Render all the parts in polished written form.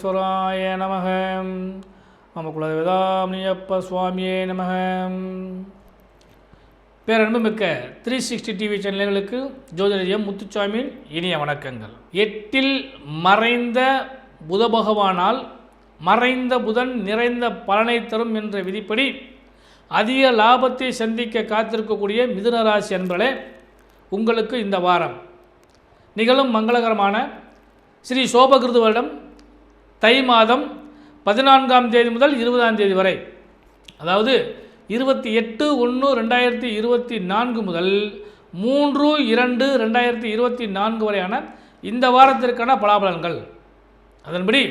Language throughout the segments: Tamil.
விக்னேஸ்வராய நமக. மம குலதேவதாம்னியப்ப சுவாமியே நமக. பேரன்புமிக்க 360 டிவி சேனல்களுக்கு ஜோதிடர் முத்துசாமியின் இனிய வணக்கங்கள். 8இல் மறைந்த புத பகவானால் மறைந்த புதன் நிறைந்த பலனை தரும் என்ற விதிப்படி அதிக லாபத்தை சந்திக்க காத்திருக்கக்கூடிய மிதுன ராசி அன்பர்களே, உங்களுக்கு இந்த வாரம் நிகழும் மங்களகரமான ஸ்ரீ சோபகிருது வருடம் தை மாதம் 14ஆம் தேதி முதல் 20ஆம் தேதி வரை, அதாவது 28/1/2024 முதல் 3/2/2024 வரையான இந்த வாரத்திற்கான பலாபலன்கள். அதன்படி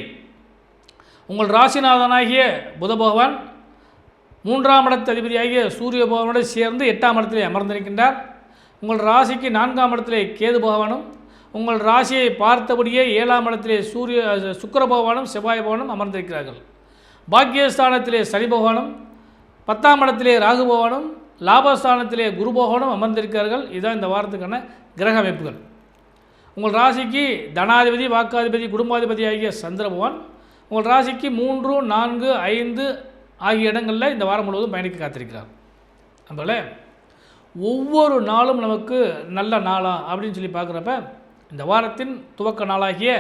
உங்கள் ராசிநாதனாகிய புத பகவான் 3ஆம் இடத்து அதிபதியாகிய சூரிய பகவானோடு சேர்ந்து 8ஆம் இடத்திலே அமர்ந்திருக்கின்றார். உங்கள் ராசிக்கு 4ஆம் இடத்திலே கேது பகவானும், உங்கள் ராசியை பார்த்தபடியே 7ஆம் இடத்திலே சுக்கிர பகவானும் செவ்வாய் பகவானும் அமர்ந்திருக்கிறார்கள். பாக்கியஸ்தானத்திலே சனி பகவானும், 10ஆம் இடத்திலே ராகு பகவானும், லாபஸ்தானத்திலே குரு பகவானும் அமர்ந்திருக்கிறார்கள். இதுதான் இந்த வாரத்துக்கான கிரக அமைப்புகள். உங்கள் ராசிக்கு தனாதிபதி, வாக்காதிபதி, குடும்பாதிபதி ஆகிய சந்திர பகவான் உங்கள் ராசிக்கு 3, 4, 5 ஆகிய இடங்களில் இந்த வாரம் முழுவதும் பயணிக்க காத்திருக்கிறார். அதனால் ஒவ்வொரு நாளும் நமக்கு நல்ல நாளா அப்படின்னு சொல்லி பார்க்குறப்ப, இந்த வாரத்தின் துவக்க நாளாகிய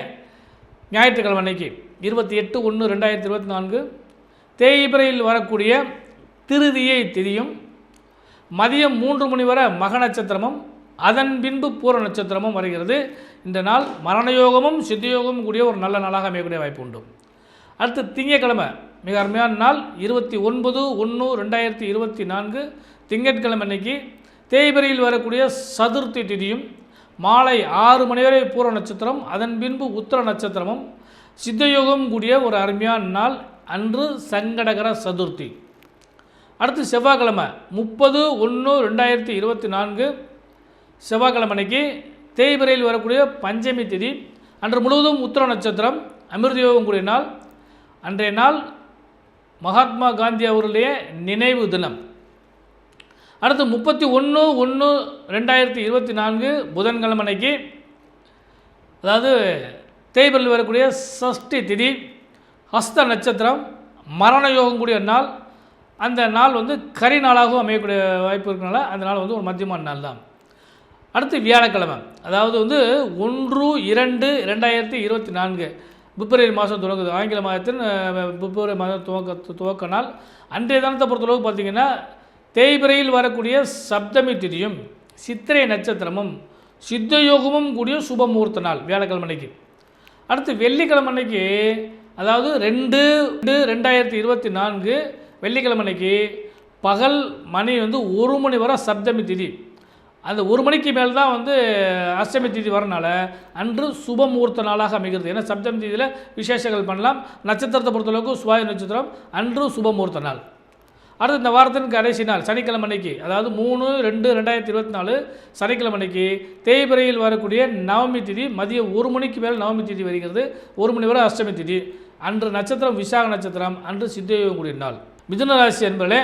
ஞாயிற்றுக்கிழமை அன்னைக்கு 28/1/2024 தேய்பிரையில் வரக்கூடிய திருதியை திதியும், மதியம் 3 மணி வரை மக நட்சத்திரமும், அதன் பின்பு பூர நட்சத்திரமும் வருகிறது. இந்த நாள் மரணயோகமும் சித்தயோகமும் கூடிய ஒரு நல்ல நாளாக அமையக்கூடிய வாய்ப்பு உண்டு. அடுத்து திங்கட்கிழமை மிக அருமையான நாள் 29/1/2024 திங்கட்கிழமை அன்னைக்கு தேய்பிரையில் வரக்கூடிய சதுர்த்தி திதியும், மாலை 6 மணி வரை பூர நட்சத்திரம், அதன் பின்பு உத்திர நட்சத்திரமும் சித்தயோகம் கூடிய ஒரு அருமையான நாள். அன்று சங்கடகர சதுர்த்தி. அடுத்து செவ்வாய்க்கிழமை 30/1/2024 செவ்வாய்க்கிழமை அன்னைக்கு தேய்பிரையில் வரக்கூடிய பஞ்சமி திதி. அன்று முழுவதும் உத்திர நட்சத்திரம், அமிர்தயோகம் கூடிய நாள். அன்றைய நாள் மகாத்மா காந்தி அவருடைய நினைவு தினம். அடுத்து 31/1/2024 புதன்கிழமை அன்னைக்கு, அதாவது தேய்பிரையில் வரக்கூடிய சஷ்டி திதி, ஹஸ்த நட்சத்திரம், மரண யோகம் கூடிய நாள். அந்த நாள் கரி நாளாகவும் அமையக்கூடிய வாய்ப்பு இருக்கிறனால அந்த நாள் ஒரு மத்தியமான நாள் தான். அடுத்து வியாழக்கிழமை, அதாவது 1/2/2024 பிப்ரவரி மாதம் தொடங்குது. ஆங்கில மாதத்தின் பிப்ரவரி மாதம் துவக்க நாள். அன்றைய தினத்தை பொறுத்தளவுக்கு பார்த்திங்கன்னா தேய்பிரையில் வரக்கூடிய சப்தமி திதியும், சித்திரை நட்சத்திரமும், சித்தயோகமும் கூடிய சுபமுகூர்த்த நாள் வியாழக்கிழமை அன்னைக்கு. அடுத்து வெள்ளிக்கிழமை அன்னைக்கு, அதாவது 2/2/2024 வெள்ளிக்கிழமை அன்னைக்கு பகல் மணி 1 மணி வரை சப்தமி திதி. அந்த 1 மணிக்கு மேல் தான் அஷ்டமி திதி வரனால அன்று சுபமுகூர்த்த நாளாக அமைகிறது. ஏன்னா சப்தமி திதியில் விசேஷங்கள் பண்ணலாம். நட்சத்திரத்தை பொறுத்தளவுக்கு சுவாய நட்சத்திரம், அன்று சுபமுகூர்த்த நாள். அடுத்து இந்த வாரத்தின் கடைசி நாள் சனிக்கிழமை அன்னைக்கு, அதாவது 3/2/2024 சனிக்கிழமை அன்னைக்கு தேய்பிரையில் வரக்கூடிய நவமி திதி. மதியம் 1 மணிக்கு மேல் நவமி திதி வருகிறது. 1 மணி வரை அஷ்டமி திதி. அன்று நட்சத்திரம் விசாக நட்சத்திரம், அன்று சித்தயோகம் கூடிய நாள். மிதுன ராசி என்பதே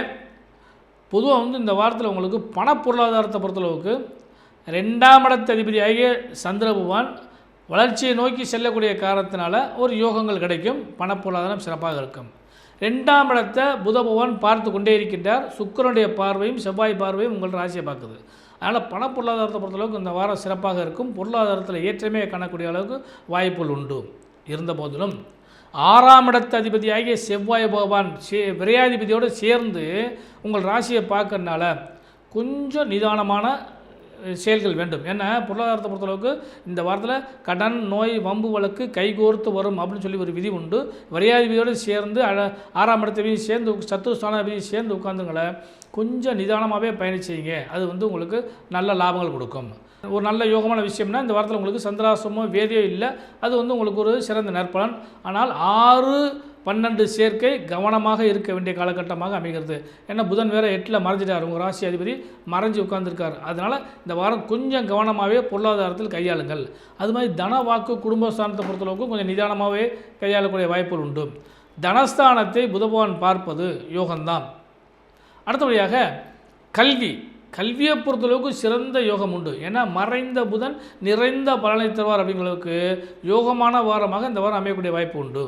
பொதுவாக இந்த வாரத்தில் உங்களுக்கு பண பொருளாதாரத்தை பொறுத்தளவுக்கு 2ஆம் இடத்து அதிபதி ஆகிய சந்திர பகவான் வளர்ச்சியை நோக்கி செல்லக்கூடிய காரணத்தினால ஒரு யோகங்கள் கிடைக்கும். பண பொருளாதாரம் சிறப்பாக இருக்கும். 2ஆம் இடத்தை புத பகவான் பார்த்து கொண்டே இருக்கின்றார். சுக்கிரனுடைய பார்வையும் செவ்வாய் பார்வையும் உங்கள் ராசியை பார்க்குது. அதனால் பண பொருளாதாரத்தை பொறுத்தளவுக்கு இந்த வாரம் சிறப்பாக இருக்கும். பொருளாதாரத்தில் ஏற்றமே காணக்கூடிய அளவுக்கு வாய்ப்புகள் உண்டு. இருந்த போதிலும் 6ஆம் இடத்து அதிபதியாகிய செவ்வாய் பகவான் விரையாதிபதியோடு சேர்ந்து உங்கள் ராசியை பார்க்கறதுனால கொஞ்சம் நிதானமான செயல்கள் வேண்டும். ஏன்னா பொருளாதாரத்தை பொறுத்தளவுக்கு இந்த வாரத்தில் கடன், நோய், வம்பு வழக்கு கைகோர்த்து வரும் அப்படின்னு சொல்லி ஒரு விதி உண்டு. விரையாதிபதியோடு சேர்ந்து 6ஆம் இடத்தையும் சேர்ந்து சத்துருஸ்தானாதிபதியும் சேர்ந்து உட்காந்துங்களை கொஞ்சம் நிதானமாகவே பயணிச்சிங்க. அது உங்களுக்கு நல்ல லாபங்கள் கொடுக்கும். ஒரு நல்ல யோகமான விஷயம்னா இந்த வாரத்தில் உங்களுக்கு சந்திராசிரமோ வேதியோ இல்லை. அது உங்களுக்கு ஒரு சிறந்த நற்பலன். ஆனால் 6, 12 சேர்க்கை கவனமாக இருக்க வேண்டிய காலகட்டமாக அமைகிறது. ஏன்னா புதன் வேறு 8ல் மறைஞ்சிட்டார். உங்கள் ராசி அதிபதி மறைஞ்சு உட்கார்ந்துருக்கார். அதனால் இந்த வாரம் கொஞ்சம் கவனமாகவே பொருளாதாரத்தில் கையாளுங்கள். அது மாதிரி தன, வாக்கு, குடும்பஸ்தானத்தை பொறுத்தளவுக்கு கொஞ்சம் நிதானமாகவே கையாளக்கூடிய வாய்ப்புகள் உண்டு. தனஸ்தானத்தை புத பகவான் பார்ப்பது யோகம்தான். அடுத்தபடியாக கல்வியை பொறுத்தளவுக்கு சிறந்த யோகம் உண்டு. ஏன்னா மறைந்த புதன் நிறைந்த பலனை தருவார் அப்படிங்கிறதுக்கு யோகமான வாரமாக இந்த வாரம் அமையக்கூடிய வாய்ப்பு உண்டு.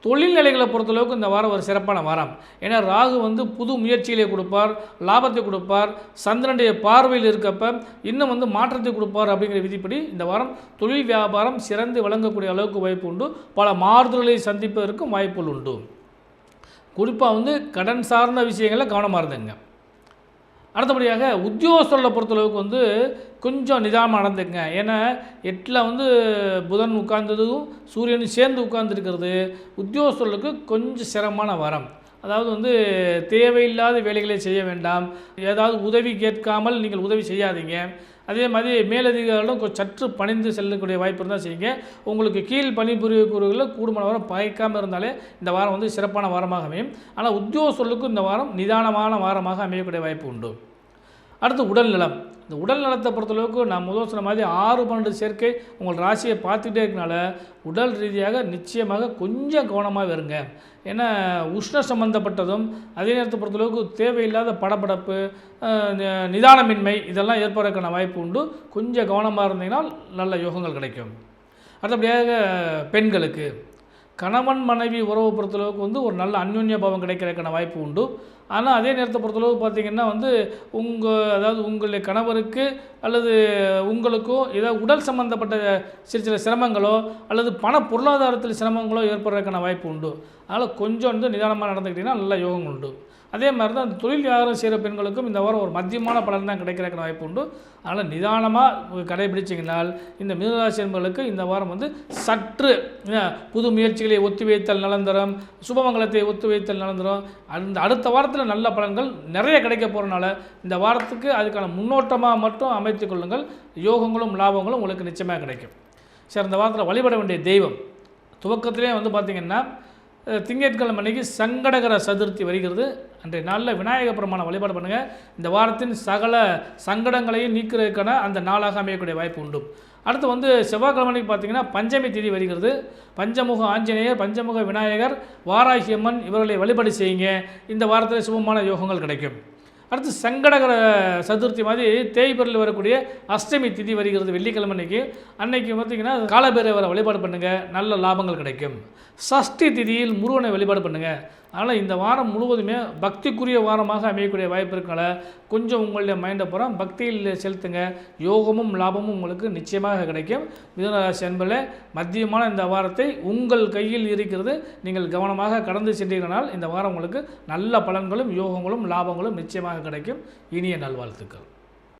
தொழில் நிலைகளை பொறுத்தளவுக்கு இந்த வாரம் ஒரு சிறப்பான வாரம். ஏன்னா ராகு வந்து புது முயற்சிகளை கொடுப்பார், லாபத்தை கொடுப்பார், சந்திரனுடைய பார்வையில் இருக்கப்ப இன்னும் வந்து மாற்றத்தை கொடுப்பார். அப்படிங்கிற விதிப்படி இந்த வாரம் தொழில் வியாபாரம் சிறந்து விளங்கக்கூடிய அளவுக்கு வாய்ப்பு உண்டு. பல மாறுதல்களை சந்திப்பதற்கும் வாய்ப்புகள் உண்டு. குறிப்பாக வந்து கடன் சார்ந்த விஷயங்களில் கவனமாக இருந்துங்க. அடுத்தபடியாக உத்தியோகஸ்தர்களை பொறுத்தளவுக்கு வந்து கொஞ்சம் நிதானமாக நடந்துங்க. ஏன்னா 8ல் வந்து புதன் உட்கார்ந்ததும் சூரியனும் சேர்ந்து உட்கார்ந்துருக்கிறது உத்தியோகஸ்தர்களுக்கு கொஞ்சம் சிரமமான வாரம். அதாவது வந்து தேவையில்லாத வேலைகளை செய்ய வேண்டாம். ஏதாவது உதவி கேட்காமல் நீங்கள் உதவி செய்யாதீங்க. அதே மாதிரி மேலதிகாரிகளும் சற்று பணிந்து செல்லக்கூடிய வாய்ப்பு இருந்தால் செய்யுங்க. உங்களுக்கு கீழ் பணிபுரியக்கூடியவர்களில் கூடுமான வாரம் பகைக்காமல் இருந்தாலே இந்த வாரம் வந்து சிறப்பான வாரமாக அமையும். ஆனால் உத்தியோகஸ்தர்களுக்கும் இந்த வாரம் நிதானமான வாரமாக அமையக்கூடிய வாய்ப்பு உண்டு. அடுத்து உடல்நலம். இந்த உடல் நலத்தை பொறுத்தளவுக்கு நான் முதல் சொன்ன மாதிரி 6-12 சேர்க்கை உங்கள் ராசியை பார்த்துக்கிட்டே இருக்கனால உடல் ரீதியாக நிச்சயமாக கொஞ்சம் கவனமாக இருங்க. ஏன்னா உஷ்ண சம்பந்தப்பட்டதும் அதே நேரத்தை பொறுத்தளவுக்கு தேவையில்லாத படபடப்பு, நிதானமின்மை இதெல்லாம் ஏற்படுறதுக்கான வாய்ப்பு உண்டு. கொஞ்சம் கவனமாக இருந்தீங்கன்னா நல்ல யோகங்கள் கிடைக்கும். அடுத்தபடியாக பெண்களுக்கு கணவன் மனைவி உறவை பொறுத்தளவுக்கு வந்து ஒரு நல்ல அந்யோன்ய பாவம் கிடைக்கிறதுக்கான வாய்ப்பு உண்டு. ஆனால் அதே நேரத்தை பொறுத்தளவுக்கு பார்த்திங்கன்னா வந்து அதாவது உங்களுடைய கணவருக்கு அல்லது உங்களுக்கோ ஏதாவது உடல் சம்மந்தப்பட்ட சில சிரமங்களோ அல்லது பொருளாதாரத்தில் சிரமங்களோ ஏற்படுறதுக்கான வாய்ப்பு உண்டு. அதனால் கொஞ்சம் வந்து நிதானமாக நடந்துக்கிட்டிங்கன்னா நல்ல யோகம் உண்டு. அதே மாதிரி தான் அந்த தொழில் வியாபாரம் செய்கிற பெண்களுக்கும் இந்த வாரம் ஒரு மத்தியமான பலன் தான் கிடைக்கிறதுக்கான வாய்ப்பு உண்டு. அதனால் நிதானமாக கடைபிடிச்சிங்கனால் இந்த மிதுனராசி என்பவர்களுக்கு இந்த வாரம் வந்து சற்று புது முயற்சிகளை ஒத்தி வைத்தல் நலந்தரம், சுபமங்கலத்தை ஒத்தி வைத்தல் நலந்தரம். அடுத்த வாரத்தில் நல்ல பலன்கள் நிறைய கிடைக்க போகிறனால இந்த வாரத்துக்கு அதுக்கான முன்னோட்டமாக மட்டும் அமைத்து கொள்ளுங்கள். யோகங்களும் லாபங்களும் உங்களுக்கு நிச்சயமாக கிடைக்கும். சரி, இந்த வாரத்தில் வழிபட வேண்டிய தெய்வம் துவக்கத்திலே வந்து பார்த்திங்கன்னா திங்கட்கிழமை அன்னைக்கு சங்கடகர சதுர்த்தி வருகிறது. அன்றைய நாளில் விநாயகர் பெருமானை வழிபாடு பண்ணுங்கள். இந்த வாரத்தின் சகல சங்கடங்களையும் நீக்கிறதுக்கான அந்த நாளாக அமையக்கூடிய வாய்ப்பு உண்டு. அடுத்து வந்து செவ்வாய்க்கிழமைக்கு பார்த்திங்கன்னா பஞ்சமி திதி வருகிறது. பஞ்சமுக ஆஞ்சநேயர், பஞ்சமுக விநாயகர், வாராகி அம்மன் இவர்களை வழிபாடு செய்யுங்க. இந்த வாரத்தில் சுபமான யோகங்கள் கிடைக்கும். அடுத்து சங்கடகர சதுர்த்தி மாதிரி தேய்பிறையில் வரக்கூடிய அஷ்டமி திதி வருகிறது வெள்ளிக்கிழமை அன்னைக்கு பார்த்திங்கன்னா காலபைரவரை வழிபாடு பண்ணுங்கள், நல்ல லாபங்கள் கிடைக்கும். சஷ்டி திதியில் முருகனை வழிபாடு பண்ணுங்கள். அதனால் இந்த வாரம் முழுவதுமே பக்திக்குரிய வாரமாக அமையக்கூடிய வாய்ப்பு இருக்கனால கொஞ்சம் உங்களுடைய மைண்டை பூரா பக்தியில் செலுத்துங்க. யோகமும் லாபமும் உங்களுக்கு நிச்சயமாக கிடைக்கும். மிதுனராசி அன்பர்களே, மத்தியமான இந்த வாரத்தை உங்கள் கையில் இருக்கிறது. நீங்கள் கவனமாக கடந்து சென்றீர்களால் இந்த வாரம் உங்களுக்கு நல்ல பலன்களும் யோகங்களும் லாபங்களும் நிச்சயமாக கிடைக்கும். இனிய நல்வாழ்த்துக்கள்.